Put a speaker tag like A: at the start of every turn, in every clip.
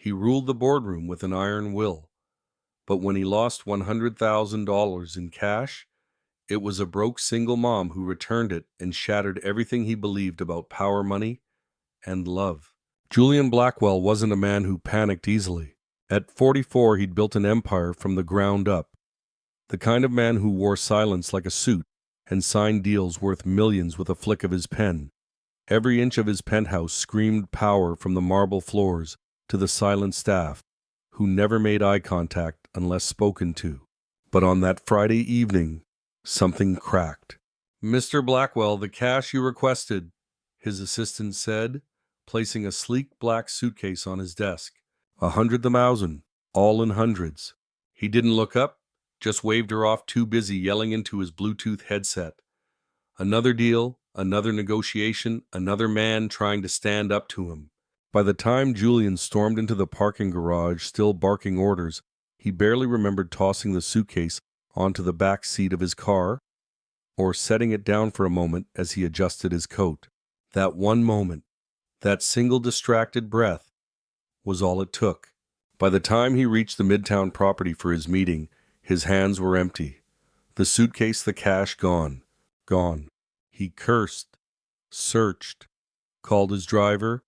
A: He ruled the boardroom with an iron will. But when he lost $100,000 in cash, it was a broke single mom who returned it and shattered everything he believed about power, money, and love. Julian Blackwell wasn't a man who panicked easily. At 44, he'd built an empire from the ground up. The kind of man who wore silence like a suit and signed deals worth millions with a flick of his pen. Every inch of his penthouse screamed power from the marble floors to the silent staff, who never made eye contact unless spoken to. But on that Friday evening, something cracked. "Mr. Blackwell, the cash you requested," his assistant said, placing a sleek black suitcase on his desk. 100,000, all in hundreds. He didn't look up, just waved her off, too busy yelling into his Bluetooth headset. Another deal, another negotiation, another man trying to stand up to him. By the time Julian stormed into the parking garage, still barking orders, he barely remembered tossing the suitcase onto the back seat of his car or setting it down for a moment as he adjusted his coat. That one moment, that single distracted breath, was all it took. By the time he reached the Midtown property for his meeting, his hands were empty. The suitcase, the cash, gone. Gone. He cursed, searched, called his driver,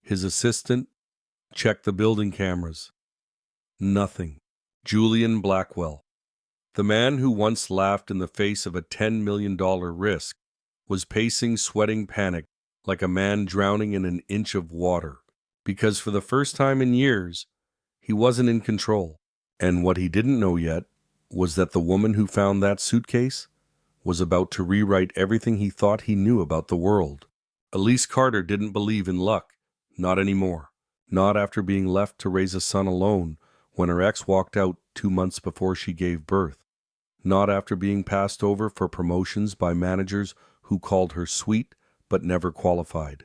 A: his assistant, checked the building cameras. Nothing. Julian Blackwell, the man who once laughed in the face of a $10 million risk, was pacing, sweating panic like a man drowning in an inch of water. Because for the first time in years, he wasn't in control. And what he didn't know yet was that the woman who found that suitcase was about to rewrite everything he thought he knew about the world. Elise Carter didn't believe in luck, not anymore. Not after being left to raise a son alone when her ex walked out 2 months before she gave birth. Not after being passed over for promotions by managers who called her sweet but never qualified.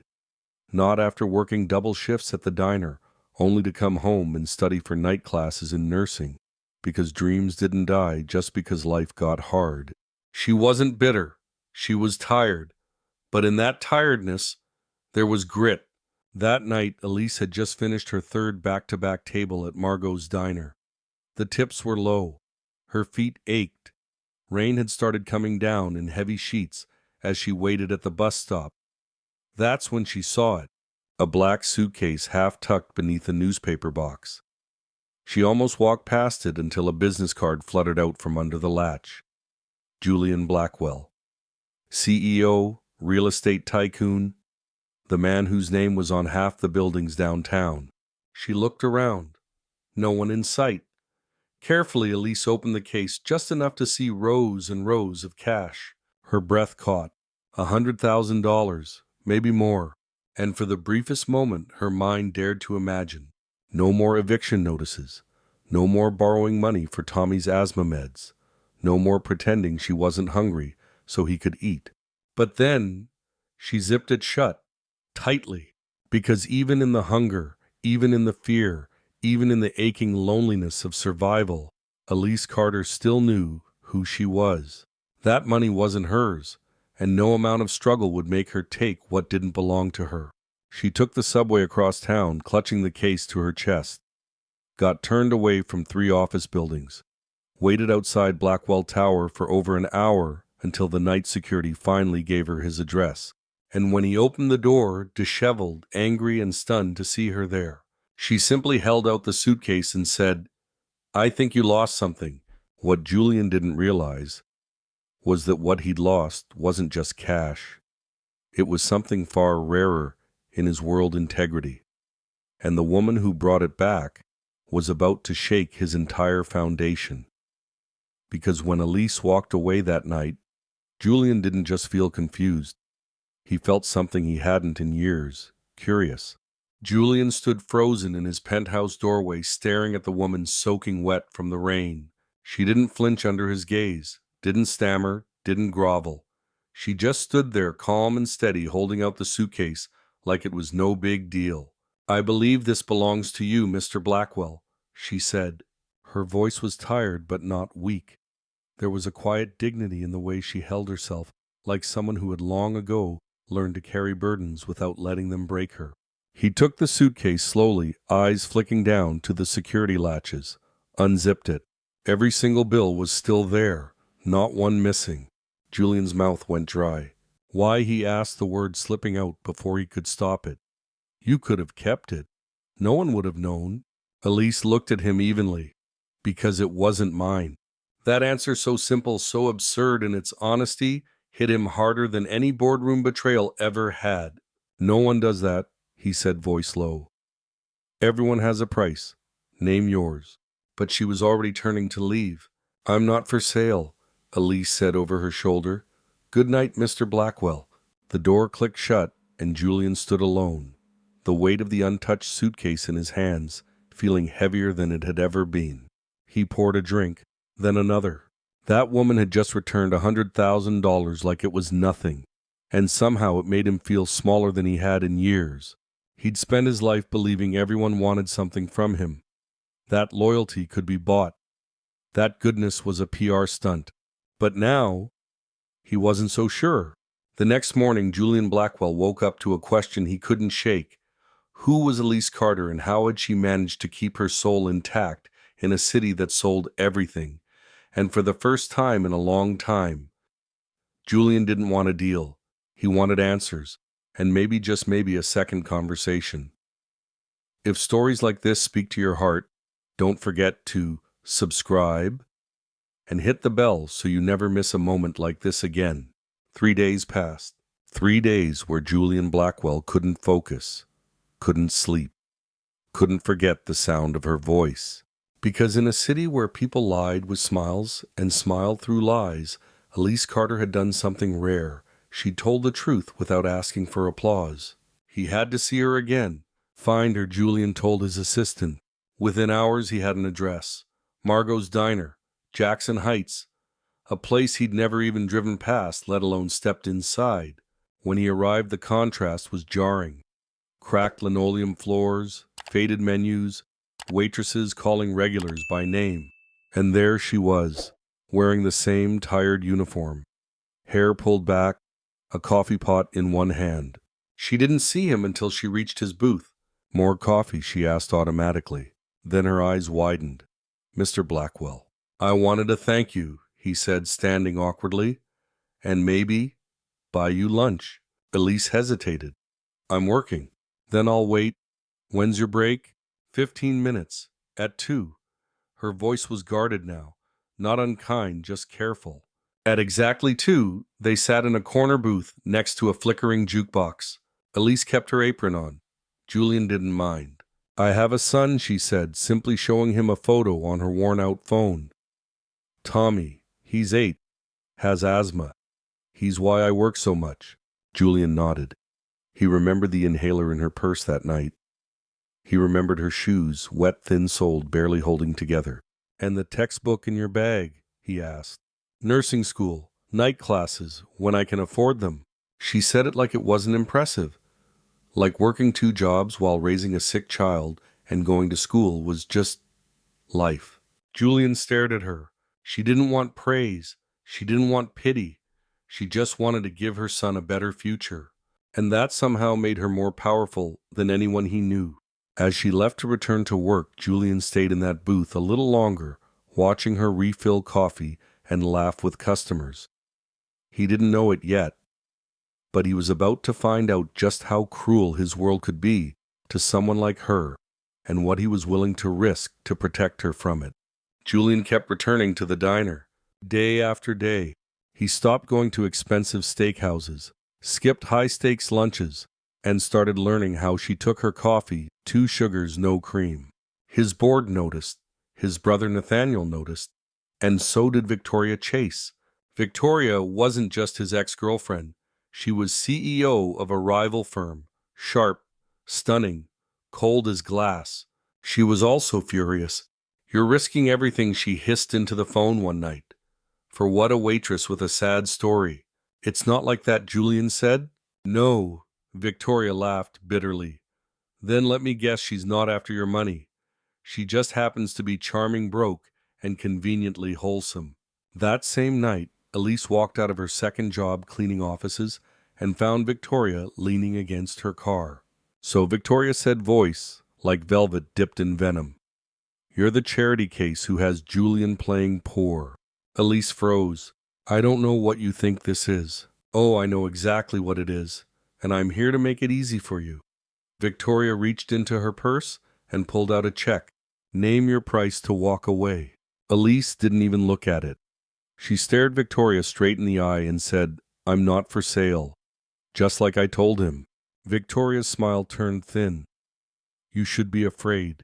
A: Not after working double shifts at the diner, only to come home and study for night classes in nursing, because dreams didn't die just because life got hard. She wasn't bitter. She was tired. But in that tiredness, there was grit. That night, Elise had just finished her third back-to-back table at Margot's diner. The tips were low. Her feet ached. Rain had started coming down in heavy sheets as she waited at the bus stop. That's when she saw it, a black suitcase half tucked beneath a newspaper box. She almost walked past it until a business card fluttered out from under the latch. Julian Blackwell, CEO, real estate tycoon, the man whose name was on half the buildings downtown. She looked around. No one in sight. Carefully, Elise opened the case just enough to see rows and rows of cash. Her breath caught. $100,000, maybe more. And for the briefest moment, her mind dared to imagine. No more eviction notices. No more borrowing money for Tommy's asthma meds. No more pretending she wasn't hungry so he could eat. But then, she zipped it shut, tightly, because even in the hunger, even in the fear, even in the aching loneliness of survival, Elise Carter still knew who she was. That money wasn't hers, and no amount of struggle would make her take what didn't belong to her. She took the subway across town, clutching the case to her chest, got turned away from 3 office buildings, waited outside Blackwell Tower for over an hour until the night security finally gave her his address. And when he opened the door, disheveled, angry, and stunned to see her there, she simply held out the suitcase and said, "I think you lost something." What Julian didn't realize was that what he'd lost wasn't just cash. It was something far rarer in his world: integrity. And the woman who brought it back was about to shake his entire foundation. Because when Elise walked away that night, Julian didn't just feel confused. He felt something he hadn't in years: curious. Julian stood frozen in his penthouse doorway, staring at the woman soaking wet from the rain. She didn't flinch under his gaze, didn't stammer, didn't grovel. She just stood there, calm and steady, holding out the suitcase like it was no big deal. "I believe this belongs to you, Mr. Blackwell," she said. Her voice was tired but not weak. There was a quiet dignity in the way she held herself, like someone who had long ago learned to carry burdens without letting them break her. He took the suitcase slowly, eyes flicking down to the security latches, unzipped it. Every single bill was still there, not one missing. Julian's mouth went dry. Why, he asked, the word slipping out before he could stop it. You could have kept it. No one would have known. Elise looked at him evenly. Because it wasn't mine. That answer, so simple, so absurd in its honesty, hit him harder than any boardroom betrayal ever had. No one does that, he said, voice low. Everyone has a price. Name yours. But she was already turning to leave. I'm not for sale, Elise said over her shoulder. Good night, Mr. Blackwell. The door clicked shut, and Julian stood alone, the weight of the untouched suitcase in his hands, feeling heavier than it had ever been. He poured a drink, then another. That woman had just returned $100,000 like it was nothing, and somehow it made him feel smaller than he had in years. He'd spent his life believing everyone wanted something from him. That loyalty could be bought. That goodness was a PR stunt. But now, he wasn't so sure. The next morning, Julian Blackwell woke up to a question he couldn't shake. Who was Elise Carter, and how had she managed to keep her soul intact in a city that sold everything? And for the first time in a long time, Julian didn't want a deal. He wanted answers, and maybe, just maybe, a second conversation. If stories like this speak to your heart, don't forget to subscribe and hit the bell so you never miss a moment like this again. 3 days passed. 3 days where Julian Blackwell couldn't focus, couldn't sleep, couldn't forget the sound of her voice. Because in a city where people lied with smiles and smiled through lies, Elise Carter had done something rare. She told the truth without asking for applause. He had to see her again. Find her, Julian told his assistant. Within hours he had an address. Margot's Diner, Jackson Heights, a place he'd never even driven past, let alone stepped inside. When he arrived, the contrast was jarring. Cracked linoleum floors, faded menus, waitresses calling regulars by name. And there she was, wearing the same tired uniform, hair pulled back, a coffee pot in one hand. She didn't see him until she reached his booth. More coffee, she asked automatically. Then her eyes widened. Mr. Blackwell. I wanted to thank you, he said, standing awkwardly, and maybe buy you lunch. Elise hesitated. I'm working. Then I'll wait. When's your break? 15 minutes. At 2. Her voice was guarded now, not unkind, just careful. At exactly 2, they sat in a corner booth next to a flickering jukebox. Elise kept her apron on. Julian didn't mind. I have a son, she said, simply showing him a photo on her worn-out phone. Tommy, he's 8, has asthma. He's why I work so much. Julian nodded. He remembered the inhaler in her purse that night. He remembered her shoes, wet, thin-soled, barely holding together. And the textbook in your bag, he asked. Nursing school, night classes, when I can afford them. She said it like it wasn't impressive. Like working 2 jobs while raising a sick child and going to school was just life. Julian stared at her. She didn't want praise. She didn't want pity. She just wanted to give her son a better future. And that somehow made her more powerful than anyone he knew. As she left to return to work, Julian stayed in that booth a little longer, watching her refill coffee and laugh with customers. He didn't know it yet, but he was about to find out just how cruel his world could be to someone like her, and what he was willing to risk to protect her from it. Julian kept returning to the diner, day after day. He stopped going to expensive steakhouses, skipped high-stakes lunches, and started learning how she took her coffee, 2 sugars, no cream. His board noticed, his brother Nathaniel noticed, and so did Victoria Chase. Victoria wasn't just his ex-girlfriend. She was CEO of a rival firm, sharp, stunning, cold as glass. She was also furious. You're risking everything, she hissed into the phone one night. For what, a waitress with a sad story? It's not like that, Julian said. No, Victoria laughed bitterly. Then let me guess, she's not after your money. She just happens to be charming, broke, and conveniently wholesome. That same night, Elise walked out of her second job cleaning offices and found Victoria leaning against her car, So Victoria said, voice like velvet dipped in venom. You're the charity case who has Julian playing poor. Elise froze. I don't know what you think this is. Oh, I know exactly what it is, and I'm here to make it easy for you. Victoria reached into her purse and pulled out a check. Name your price to walk away. Elise didn't even look at it. She stared Victoria straight in the eye and said, I'm not for sale. Just like I told him. Victoria's smile turned thin. You should be afraid.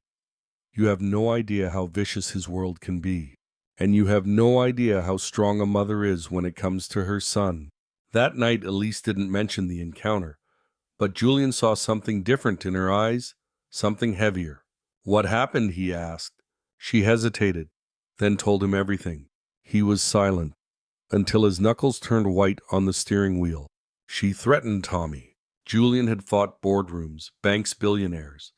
A: You have no idea how vicious his world can be. And you have no idea how strong a mother is when it comes to her son. That night, Elise didn't mention the encounter, but Julian saw something different in her eyes, something heavier. What happened, he asked. She hesitated, then told him everything. He was silent, until his knuckles turned white on the steering wheel. She threatened Tommy. Julian had fought boardrooms, banks, billionaires,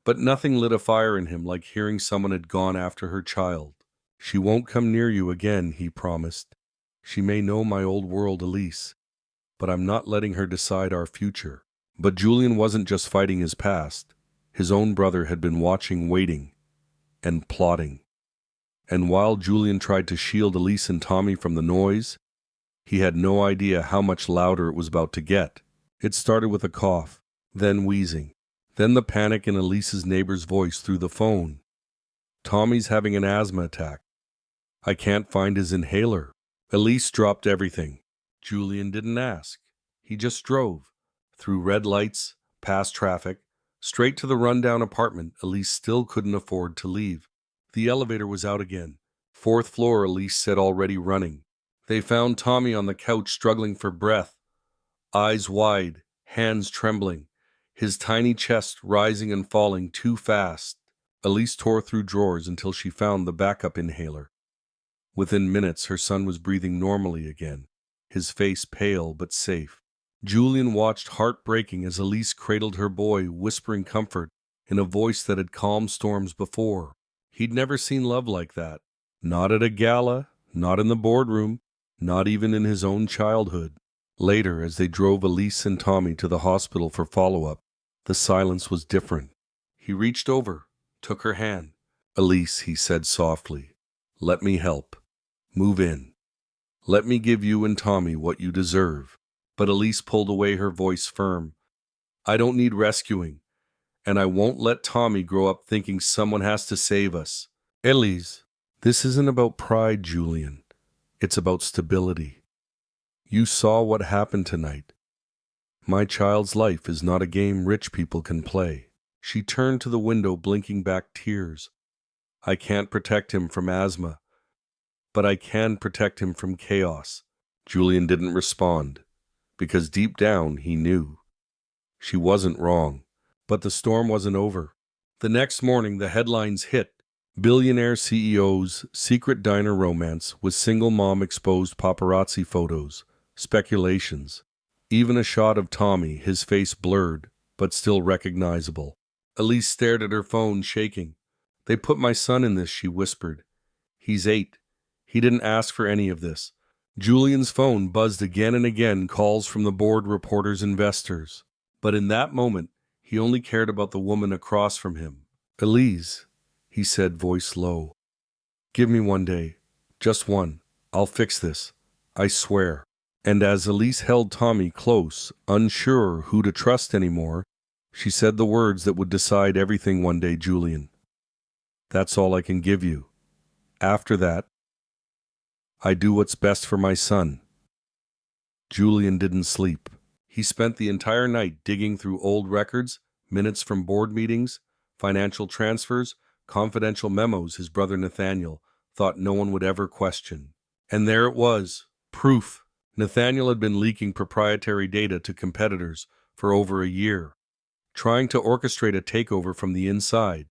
A: but nothing lit a fire in him like hearing someone had gone after her child. She won't come near you again, he promised. She may know my old world, Elise, but I'm not letting her decide our future. But Julian wasn't just fighting his past. His own brother had been watching, waiting, and plotting. And while Julian tried to shield Elise and Tommy from the noise, he had no idea how much louder it was about to get. It started with a cough, then wheezing, then the panic in Elise's neighbor's voice through the phone. Tommy's having an asthma attack. I can't find his inhaler. Elise dropped everything. Julian didn't ask. He just drove, through red lights, past traffic, straight to the rundown apartment Elise still couldn't afford to leave. The elevator was out again. 4th floor, Elise said, already running. They found Tommy on the couch struggling for breath, eyes wide, hands trembling, his tiny chest rising and falling too fast. Elise tore through drawers until she found the backup inhaler. Within minutes, her son was breathing normally again, his face pale but safe. Julian watched heartbreaking as Elise cradled her boy, whispering comfort in a voice that had calmed storms before. He'd never seen love like that. Not at a gala, not in the boardroom, not even in his own childhood. Later, as they drove Elise and Tommy to the hospital for follow-up, the silence was different. He reached over, took her hand. Elise, he said softly, let me help. Move in. Let me give you and Tommy what you deserve. But Elise pulled away, her voice firm. I don't need rescuing, and I won't let Tommy grow up thinking someone has to save us. Elise, this isn't about pride, Julian. It's about stability. You saw what happened tonight. My child's life is not a game rich people can play. She turned to the window, blinking back tears. I can't protect him from asthma, but I can protect him from chaos. Julian didn't respond, because deep down he knew. She wasn't wrong, but the storm wasn't over. The next morning, the headlines hit. Billionaire CEO's secret diner romance with single mom exposed, paparazzi photos, speculations. Even a shot of Tommy, his face blurred, but still recognizable. Elise stared at her phone, shaking. They put my son in this, she whispered. He's 8. He didn't ask for any of this. Julian's phone buzzed again and again, calls from the board, reporters, investors. But in that moment, he only cared about the woman across from him. Elise, he said, voice low. Give me one day. Just one. I'll fix this. I swear. And as Elise held Tommy close, unsure who to trust anymore, she said the words that would decide everything one day, Julian. That's all I can give you. After that, I do what's best for my son. Julian didn't sleep. He spent the entire night digging through old records, minutes from board meetings, financial transfers, confidential memos his brother Nathaniel thought no one would ever question. And there it was, proof. Nathaniel had been leaking proprietary data to competitors for over a year, trying to orchestrate a takeover from the inside,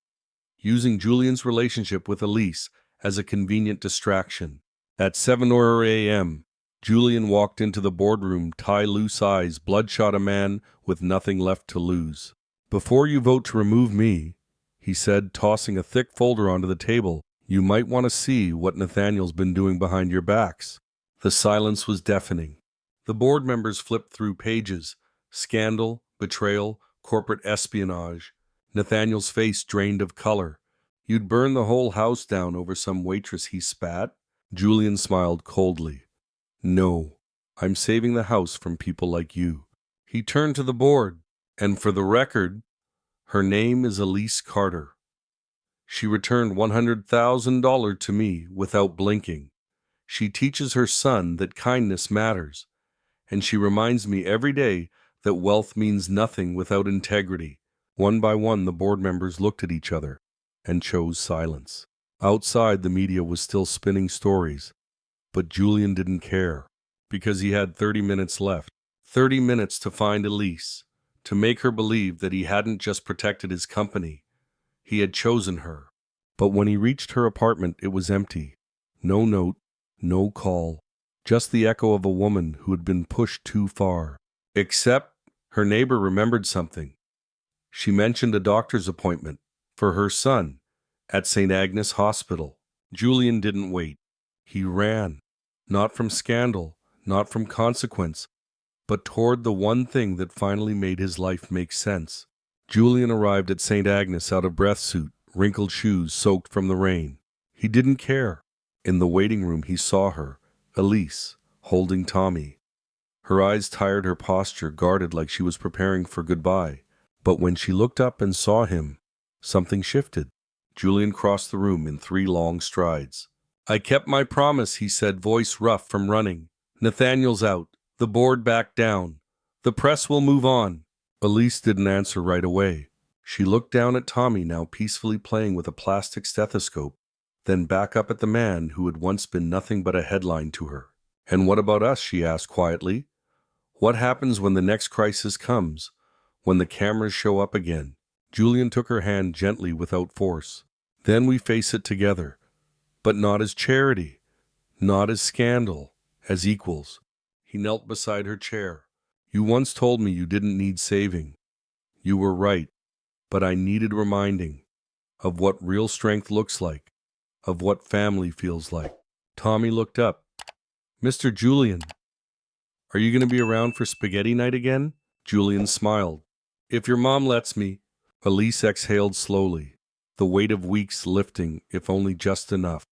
A: using Julian's relationship with Elise as a convenient distraction. At 7 a.m., Julian walked into the boardroom, tie loose eyes, bloodshot, a man with nothing left to lose. Before you vote to remove me, he said, tossing a thick folder onto the table, you might want to see what Nathaniel's been doing behind your backs. The silence was deafening. The board members flipped through pages. Scandal, betrayal, corporate espionage. Nathaniel's face drained of color. You'd burn the whole house down over some waitress he spat? Julian smiled coldly. No, I'm saving the house from people like you. He turned to the board, and for the record, her name is Elise Carter. She returned $100,000 to me without blinking. She teaches her son that kindness matters, and she reminds me every day that wealth means nothing without integrity. One by one, the board members looked at each other and chose silence. Outside, the media was still spinning stories, but Julian didn't care, because he had 30 minutes left. 30 minutes to find Elise, to make her believe that he hadn't just protected his company, he had chosen her. But when he reached her apartment, it was empty. No note, no call, just the echo of a woman who had been pushed too far. Except her neighbor remembered something. She mentioned a doctor's appointment for her son at St. Agnes Hospital. Julian didn't wait. He ran, not from scandal, not from consequence, but toward the one thing that finally made his life make sense. Julian arrived at St. Agnes out of breath suit, wrinkled shoes soaked from the rain. He didn't care. In the waiting room he saw her, Elise, holding Tommy. Her eyes tired, her posture guarded like she was preparing for goodbye. But when she looked up and saw him, something shifted. Julian crossed the room in 3 long strides. I kept my promise, he said, voice rough from running. Nathaniel's out. The board backed down. The press will move on. Elise didn't answer right away. She looked down at Tommy, now peacefully playing with a plastic stethoscope, then back up at the man who had once been nothing but a headline to her. And what about us, she asked quietly. What happens when the next crisis comes, when the cameras show up again? Julian took her hand gently without force. Then we face it together, but not as charity, not as scandal, as equals. He knelt beside her chair. You once told me you didn't need saving. You were right, but I needed reminding of what real strength looks like, of what family feels like. Tommy looked up. Mr. Julian, are you going to be around for spaghetti night again? Julian smiled. If your mom lets me. Elise exhaled slowly, the weight of weeks lifting, if only just enough.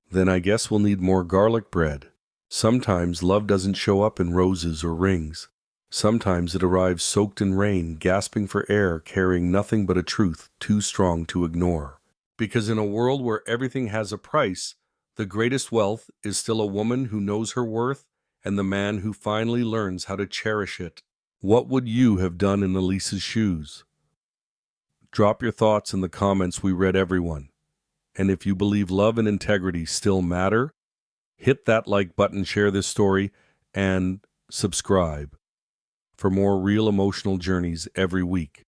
A: Then I guess we'll need more garlic bread. Sometimes love doesn't show up in roses or rings. Sometimes it arrives soaked in rain, gasping for air, carrying nothing but a truth too strong to ignore. Because in a world where everything has a price, the greatest wealth is still a woman who knows her worth and the man who finally learns how to cherish it. What would you have done in Elise's shoes? Drop your thoughts in the comments. We read everyone. And if you believe love and integrity still matter, hit that like button, share this story, and subscribe for more real emotional journeys every week.